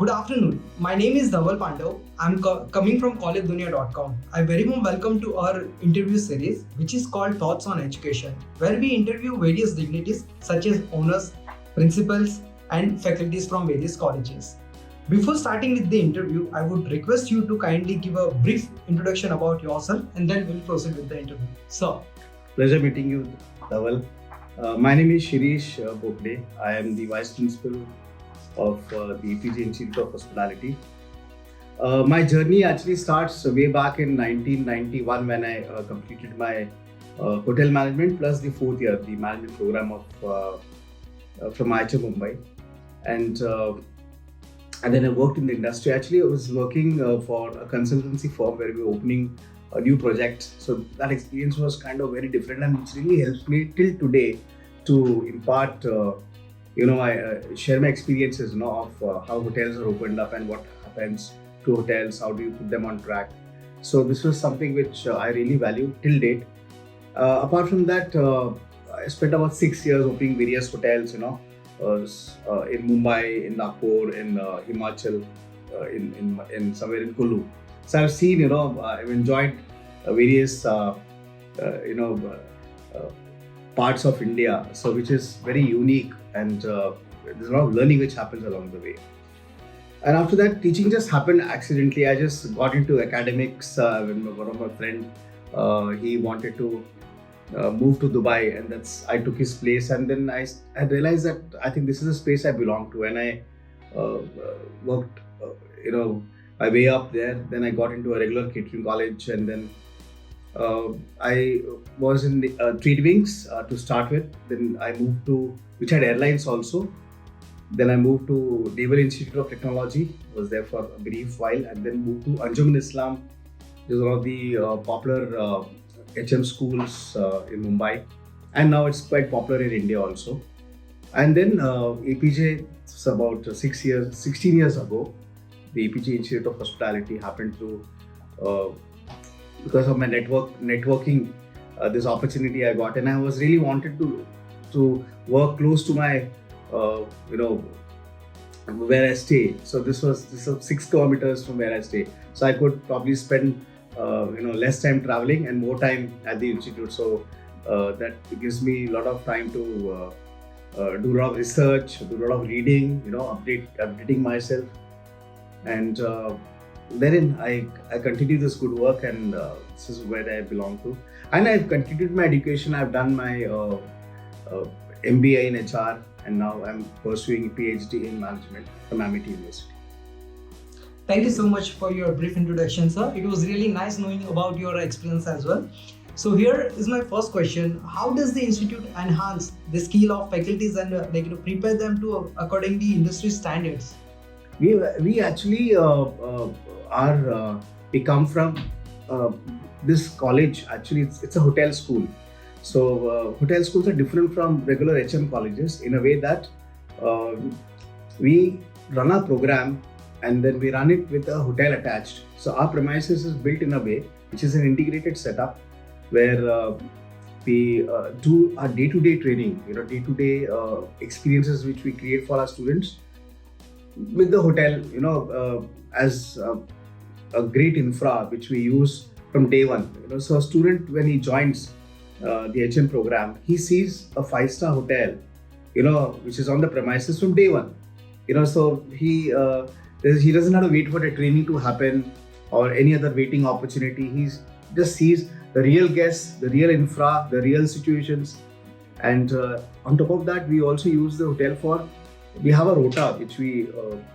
Good afternoon. My name is Dhaval Pandav. I'm coming from collegedunia.com. I very warm welcome to our interview series, which is called Thoughts on Education, where we interview various dignitaries such as owners, principals, and faculties from various colleges. Before starting with the interview, I would request you to kindly give a brief introduction about yourself and then we'll proceed with the interview. So, Pleasure meeting you, Dhaval. My name is Shirish Bokade. I am the Vice Principal of the Apeejay Institute of Hospitality. My journey actually starts way back in 1991 when I completed my hotel management plus the fourth year, the management program of from Navi Mumbai. And then I worked in the industry. Actually, I was working for a consultancy firm where we were opening a new project. So that experience was kind of very different, and it's really helped me till today to impart, I share my experiences, of how hotels are opened up and what happens to hotels, how do you put them on track. So this was something which I really value till date. Apart from that, I spent about 6 years opening various hotels, in Mumbai, in Nagpur, in Himachal, in somewhere in Kullu. So I've seen, I've enjoyed various, parts of India, so which is very unique, and there's a lot of learning which happens along the way. And after that, teaching just happened accidentally. I just got into academics when one of my friends, he wanted to move to Dubai, and I took his place, and then I realized that I think this is a space I belong to, and I worked, my way up there. Then I got into a regular catering college, and then I was in the trade wings to start with. Then I moved to, which had airlines also. Then I moved to Naval Institute of Technology, was there for a brief while, and then moved to Anjuman Islam, which is one of the popular HM schools in Mumbai, and now it's quite popular in India also. And then Apeejay, it's about 16 years ago, the Apeejay Institute of Hospitality happened to, because of my networking, this opportunity I got, and I was really wanted to work close to my, where I stay. So this was 6 kilometers from where I stay. So I could probably spend, less time traveling and more time at the institute. So that gives me a lot of time to do a lot of research, do a lot of reading, updating myself. And therein I continue this good work, and this is where I belong to. And I've continued my education. I've done my MBA in HR, and now I'm pursuing PhD in management from Amity University. thank you so much for your brief introduction, sir. It was really nice knowing about your experience as well. So here is my first question. How does the institute enhance the skill of faculties and prepare them to according the industry standards? We actually we come from this college. Actually, it's a hotel school. So hotel schools are different from regular HM colleges in a way that we run our program and then we run it with a hotel attached. So our premises is built in a way which is an integrated setup where we do our day-to-day training, day-to-day experiences which we create for our students with the hotel, as a great infra which we use from day one. So a student, when he joins the HM program, he sees a 5-star hotel, which is on the premises from day one. So he doesn't have to wait for the training to happen or any other waiting opportunity. He just sees the real guests, the real infra, the real situations. And on top of that, we also use the hotel we have a rota which we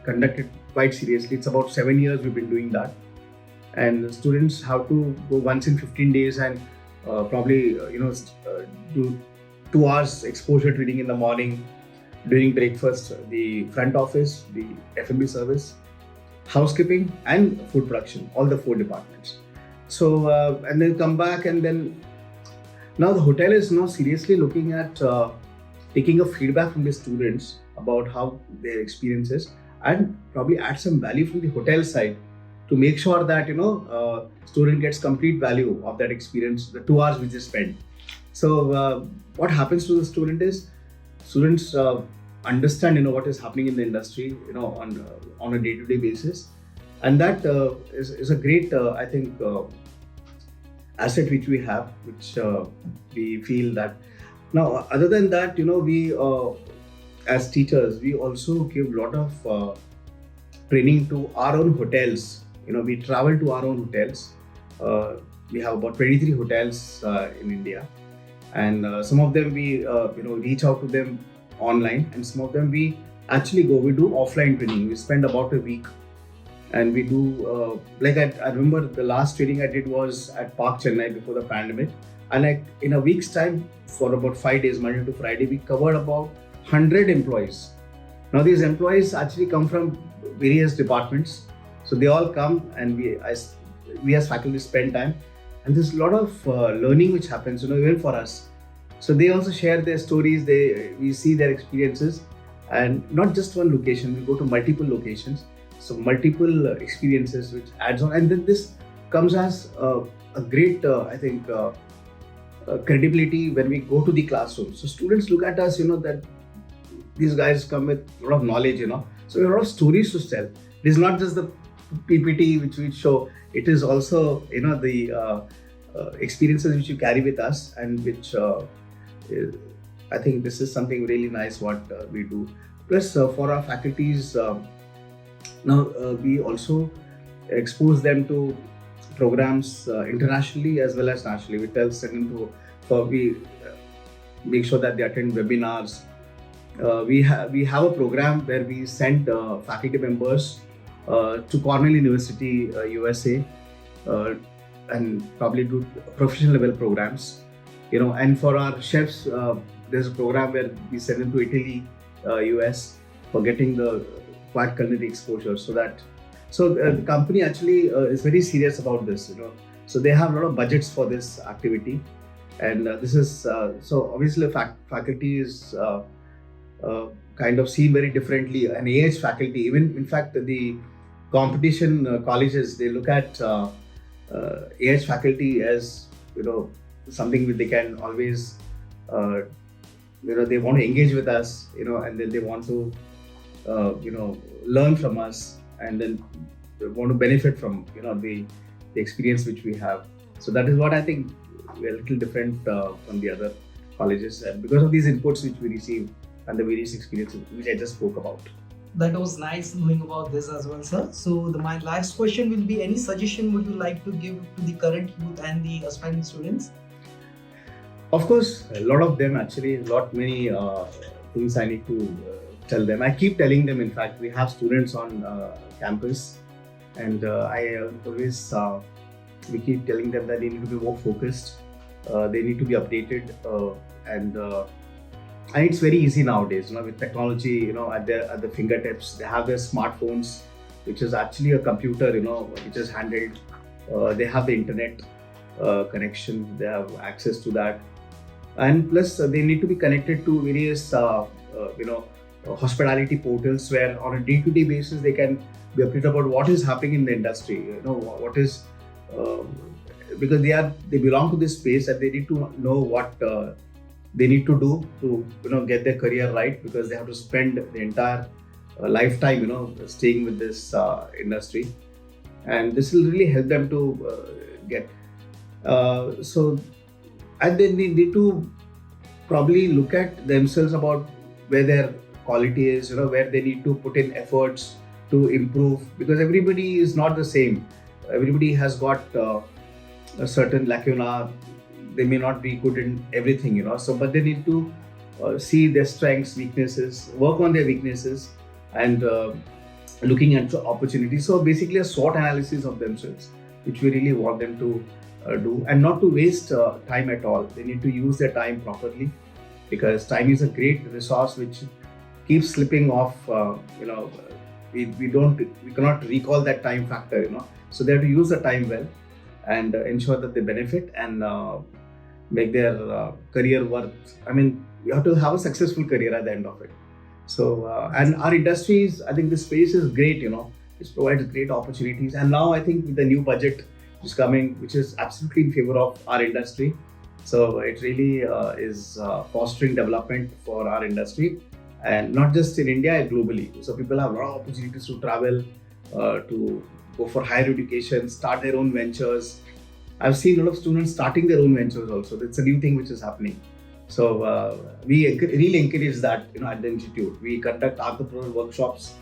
conducted quite seriously. It's about 7 years we've been doing that. And students have to go once in 15 days and probably, do 2 hours exposure training in the morning, during breakfast, the front office, the F&B service, housekeeping and food production, all the 4 departments. So, and then come back, and then now the hotel is now seriously looking at taking a feedback from the students about how their experience is, and probably add some value from the hotel side to make sure that student gets complete value of that experience, the 2 hours which they spend. So what happens to the student is, students understand what is happening in the industry on a day-to-day basis, and that is a great I think asset which we have, which we feel that now. Other than that, we as teachers, we also give a lot of training to our own hotels. We travel to our own hotels. We have about 23 hotels in India, and some of them we reach out to them online, and some of them we actually we do offline training. We spend about a week, and we do I remember the last training I did was at Park Chennai before the pandemic, and in a week's time, for about 5 days, Monday to Friday, we covered about 100 employees. Now these employees actually come from various departments, so they all come, and we as faculty spend time, and there's a lot of learning which happens, even for us. So they also share their stories. We see their experiences, and not just one location. We go to multiple locations, so multiple experiences which adds on, and then this comes as a great I think credibility when we go to the classroom. So students look at us, that these guys come with a lot of knowledge, so we have a lot of stories to tell. It is not just the PPT which we show, it is also the experiences which you carry with us, and which I think this is something really nice what we do. Plus for our faculties, now we also expose them to programs internationally as well as nationally. We we make sure that they attend webinars. We have a program where we send faculty members to Cornell University, USA, and probably do professional level programs. And for our chefs, there's a program where we send them to Italy, US, for getting the quiet culinary exposure. So the company actually is very serious about this. So they have a lot of budgets for this activity, and this is so obviously faculty is kind of seen very differently. An AIH faculty, even in fact the competition colleges, they look at AIH faculty as something which they can always they want to engage with us, and then they want to learn from us, and then they want to benefit from the experience which we have. So that is what I think we're a little different from the other colleges, and because of these inputs which we receive and the various experiences which I just spoke about. That was nice knowing about this as well, sir. So my last question will be, any suggestion would you like to give to the current youth and the aspiring students? Of course, a lot of them actually, many things I need to tell them. I keep telling them, in fact, we have students on campus, and I always, we keep telling them that they need to be more focused, they need to be updated, and it's very easy nowadays, with technology, at the fingertips. They have their smartphones, which is actually a computer, which is handled. They have the internet connection. They have access to that, and plus they need to be connected to various, hospitality portals, where on a day-to-day basis they can be updated about what is happening in the industry. What is because they belong to this space, and they need to know what they need to do to get their career right, because they have to spend the entire lifetime staying with this industry, and this will really help them to get and then they need to probably look at themselves about where their quality is, where they need to put in efforts to improve, because everybody is not the same. Everybody has got a certain lacuna. They may not be good in everything, so but they need to see their strengths, weaknesses, work on their weaknesses, and looking at opportunities. So basically a SWOT analysis of themselves, which we really want them to do, and not to waste time at all. They need to use their time properly, because time is a great resource which keeps slipping off. We cannot recall that time factor, so they have to use the time well, and ensure that they benefit and make their career worth. I mean, you have to have a successful career at the end of it. So and our industries, I think this space is great, it provides great opportunities. And now I think with the new budget which is coming, which is absolutely in favor of our industry, so it really is fostering development for our industry, and not just in India, globally. So people have a lot of opportunities to travel, to go for higher education, start their own ventures. I've seen a lot of students starting their own ventures also. That's a new thing which is happening. So we really encourage that, at the institute. We conduct entrepreneur workshops,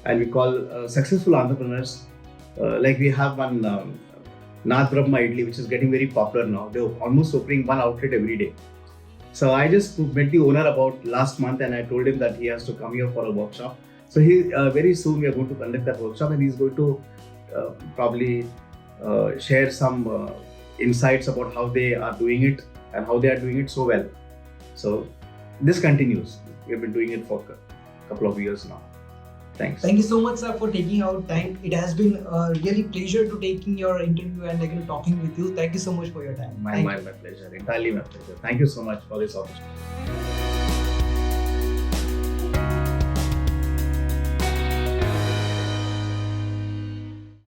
and we call successful entrepreneurs. Like we have one Nath Brahma Idli, which is getting very popular now. They're almost opening one outlet every day. So I just met the owner about last month, and I told him that he has to come here for a workshop. So he very soon we are going to conduct that workshop, and he's going to probably share some insights about how they are doing it and how they are doing it so well. So this continues. We've been doing it for a couple of years now. Thanks. Thank you so much, sir, for taking out time. It has been a really pleasure to taking your interview and talking with you. Thank you so much for your time. My pleasure. Entirely my pleasure. Thank you so much for this opportunity.